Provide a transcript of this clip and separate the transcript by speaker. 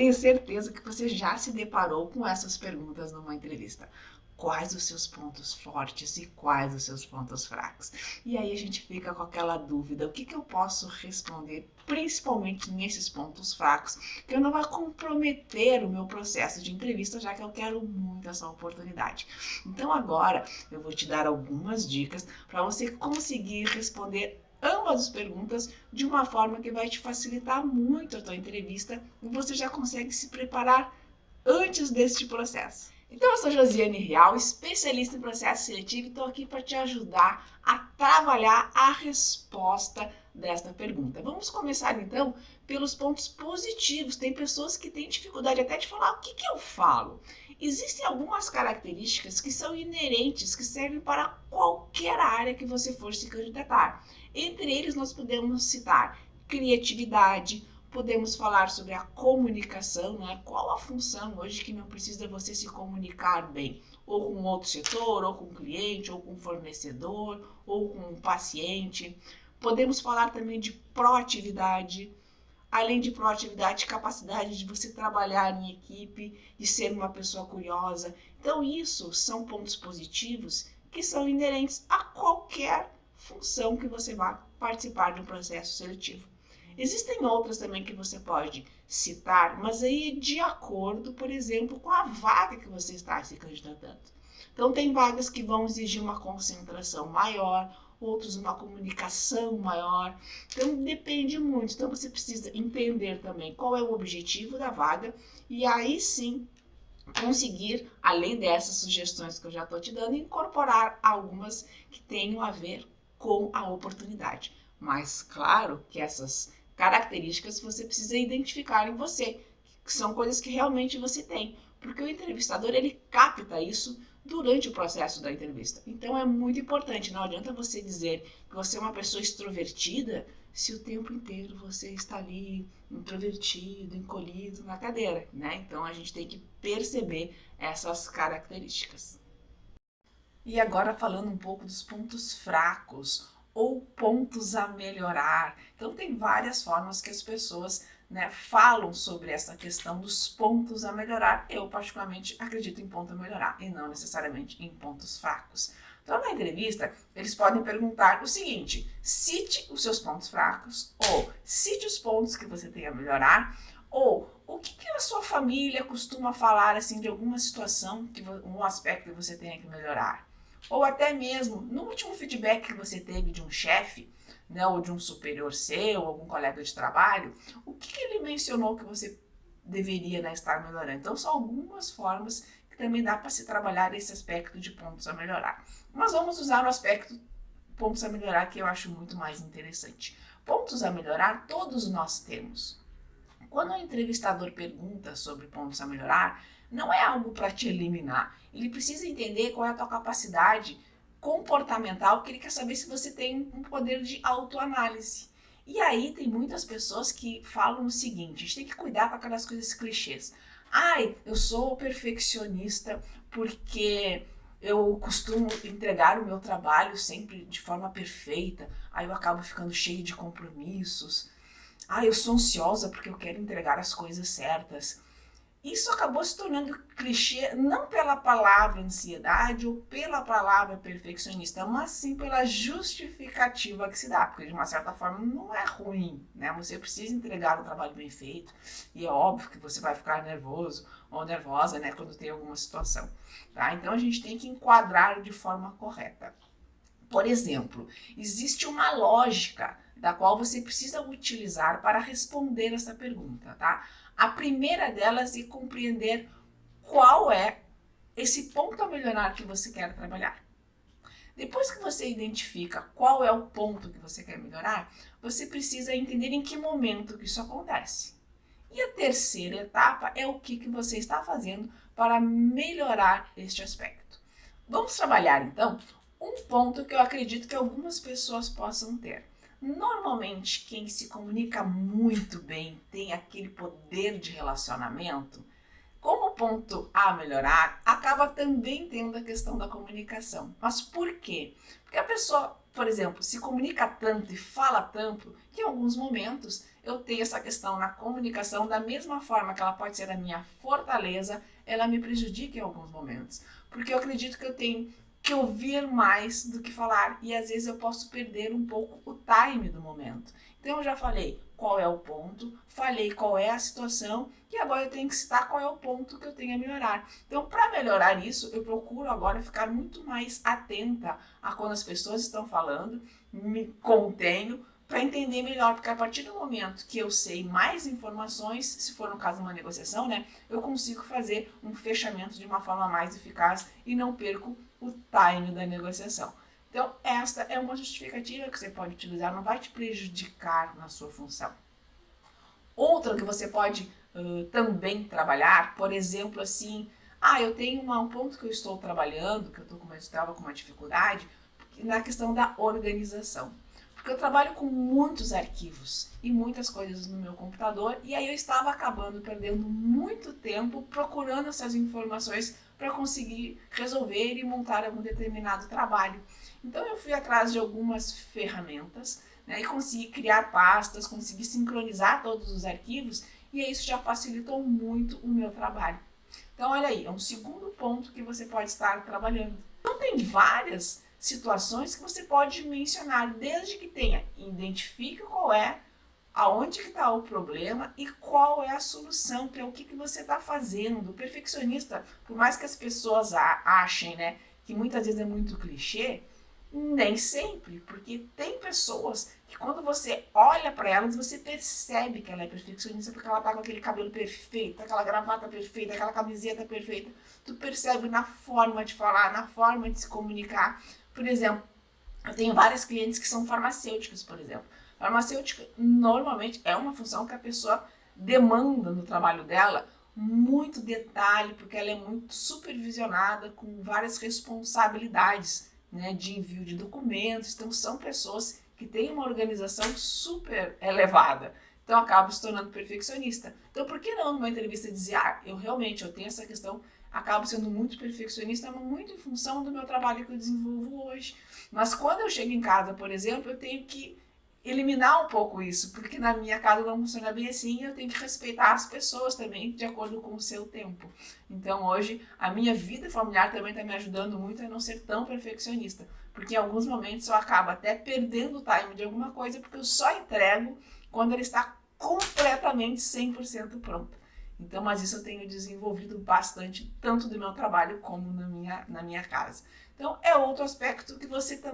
Speaker 1: Tenho certeza que você já se deparou com essas perguntas numa entrevista. Quais os seus pontos fortes e quais os seus pontos fracos? E aí a gente fica com aquela dúvida, o que eu posso responder, principalmente nesses pontos fracos, que eu não vá comprometer o meu processo de entrevista, já que eu quero muito essa oportunidade. Então agora eu vou te dar algumas dicas para você conseguir responder ambas as perguntas de uma forma que vai te facilitar muito a tua entrevista e você já consegue se preparar antes deste processo. Então, eu sou Josiane Real, especialista em processo seletivo e estou aqui para te ajudar a trabalhar a resposta desta pergunta. Vamos começar então pelos pontos positivos. Tem pessoas que têm dificuldade até de falar o que eu falo. Existem algumas características que são inerentes, que servem para qualquer área que você for se candidatar. Entre eles, nós podemos citar criatividade, podemos falar sobre a comunicação, né? Qual a função hoje que não precisa você se comunicar bem? Ou com outro setor, ou com o cliente, ou com o fornecedor, ou com o paciente. Podemos falar também de proatividade. Além de proatividade, capacidade de você trabalhar em equipe, de ser uma pessoa curiosa. Então, isso são pontos positivos que são inerentes a qualquer função que você vá participar de um processo seletivo. Existem outras também que você pode citar, mas aí de acordo, por exemplo, com a vaga que você está se candidatando. Então, tem vagas que vão exigir uma concentração maior, outros uma comunicação maior. Então, depende muito. Então, você precisa entender também qual é o objetivo da vaga e aí sim conseguir, além dessas sugestões que eu já estou te dando, incorporar algumas que tenham a ver com a oportunidade. Mas claro que essas características você precisa identificar em você, que são coisas que realmente você tem, porque o entrevistador ele capta isso durante o processo da entrevista. Então é muito importante, não adianta você dizer que você é uma pessoa extrovertida se o tempo inteiro você está ali introvertido, encolhido na cadeira, né? Então a gente tem que perceber essas características. E agora falando um pouco dos pontos fracos ou pontos a melhorar. Então tem várias formas que as pessoas, né, falam sobre essa questão dos pontos a melhorar. Eu particularmente acredito em ponto a melhorar e não necessariamente em pontos fracos. Então na entrevista eles podem perguntar o seguinte: cite os seus pontos fracos ou cite os pontos que você tem a melhorar ou o que a sua família costuma falar assim de alguma situação, um aspecto que você tenha que melhorar. Ou até mesmo, no último feedback que você teve de um chefe, né, ou de um superior seu, algum colega de trabalho, o que ele mencionou que você deveria, né, estar melhorando? Então, são algumas formas que também dá para se trabalhar esse aspecto de pontos a melhorar. Mas vamos usar o aspecto pontos a melhorar, que eu acho muito mais interessante. Pontos a melhorar, todos nós temos. Quando o entrevistador pergunta sobre pontos a melhorar, não é algo para te eliminar. Ele precisa entender qual é a tua capacidade comportamental, que ele quer saber se você tem um poder de autoanálise. E aí tem muitas pessoas que falam o seguinte: a gente tem que cuidar com aquelas coisas clichês. Ai, eu sou perfeccionista porque eu costumo entregar o meu trabalho sempre de forma perfeita, aí eu acabo ficando cheio de compromissos. Ah, eu sou ansiosa porque eu quero entregar as coisas certas. Isso acabou se tornando clichê não pela palavra ansiedade ou pela palavra perfeccionista, mas sim pela justificativa que se dá, porque de uma certa forma não é ruim, né? Você precisa entregar um trabalho bem feito e é óbvio que você vai ficar nervoso ou nervosa, né, quando tem alguma situação, tá? Então a gente tem que enquadrar de forma correta. Por exemplo, existe uma lógica da qual você precisa utilizar para responder essa pergunta, tá? A primeira delas é compreender qual é esse ponto a melhorar que você quer trabalhar. Depois que você identifica qual é o ponto que você quer melhorar, você precisa entender em que momento que isso acontece. E a terceira etapa é o que você está fazendo para melhorar este aspecto. Vamos trabalhar então um ponto que eu acredito que algumas pessoas possam ter. Normalmente, quem se comunica muito bem, tem aquele poder de relacionamento, como ponto a melhorar, acaba também tendo a questão da comunicação. Mas por quê? Porque a pessoa, por exemplo, se comunica tanto e fala tanto que em alguns momentos eu tenho essa questão na comunicação, da mesma forma que ela pode ser a minha fortaleza, ela me prejudica em alguns momentos. Porque eu acredito que eu tenho que ouvir mais do que falar, e às vezes eu posso perder um pouco o time do momento. Então eu já falei qual é o ponto, falei qual é a situação, e agora eu tenho que citar qual é o ponto que eu tenho a melhorar. Então, para melhorar isso, eu procuro agora ficar muito mais atenta a quando as pessoas estão falando, me contenho, para entender melhor, porque a partir do momento que eu sei mais informações, se for no caso de uma negociação, né, eu consigo fazer um fechamento de uma forma mais eficaz e não perco o time da negociação. Então, esta é uma justificativa que você pode utilizar, não vai te prejudicar na sua função. Outra que você pode também trabalhar, por exemplo, assim, eu tenho um ponto que eu estou trabalhando, que eu estava com uma dificuldade, na questão da organização. Porque eu trabalho com muitos arquivos e muitas coisas no meu computador, e aí eu estava acabando perdendo muito tempo procurando essas informações para conseguir resolver e montar algum determinado trabalho. Então eu fui atrás de algumas ferramentas, né, e consegui criar pastas, consegui sincronizar todos os arquivos, e isso já facilitou muito o meu trabalho. Então olha aí, é um segundo ponto que você pode estar trabalhando. Então tem várias situações que você pode mencionar, desde que identifique qual é, aonde que está o problema e qual é a solução, que é o que você está fazendo. O perfeccionista, por mais que as pessoas achem, né, que muitas vezes é muito clichê, nem sempre, porque tem pessoas que quando você olha para elas, você percebe que ela é perfeccionista porque ela tá com aquele cabelo perfeito, aquela gravata perfeita, aquela camiseta perfeita. Tu percebe na forma de falar, na forma de se comunicar. Por exemplo, eu tenho várias clientes que são farmacêuticas, por exemplo. Farmacêutica normalmente é uma função que a pessoa demanda no trabalho dela muito detalhe, porque ela é muito supervisionada com várias responsabilidades, né, de envio de documentos. Então são pessoas que têm uma organização super elevada. Então acaba se tornando perfeccionista. Então por que não numa entrevista dizer, eu tenho essa questão, acabo sendo muito perfeccionista, mas muito em função do meu trabalho que eu desenvolvo hoje. Mas quando eu chego em casa, por exemplo, eu tenho que eliminar um pouco isso, porque na minha casa não funciona bem assim, eu tenho que respeitar as pessoas também, de acordo com o seu tempo. Então hoje, a minha vida familiar também está me ajudando muito a não ser tão perfeccionista, porque em alguns momentos eu acabo até perdendo o time de alguma coisa, porque eu só entrego quando ela está completamente 100% pronta. Então, mas isso eu tenho desenvolvido bastante, tanto do meu trabalho como na minha casa. Então, é outro aspecto que você também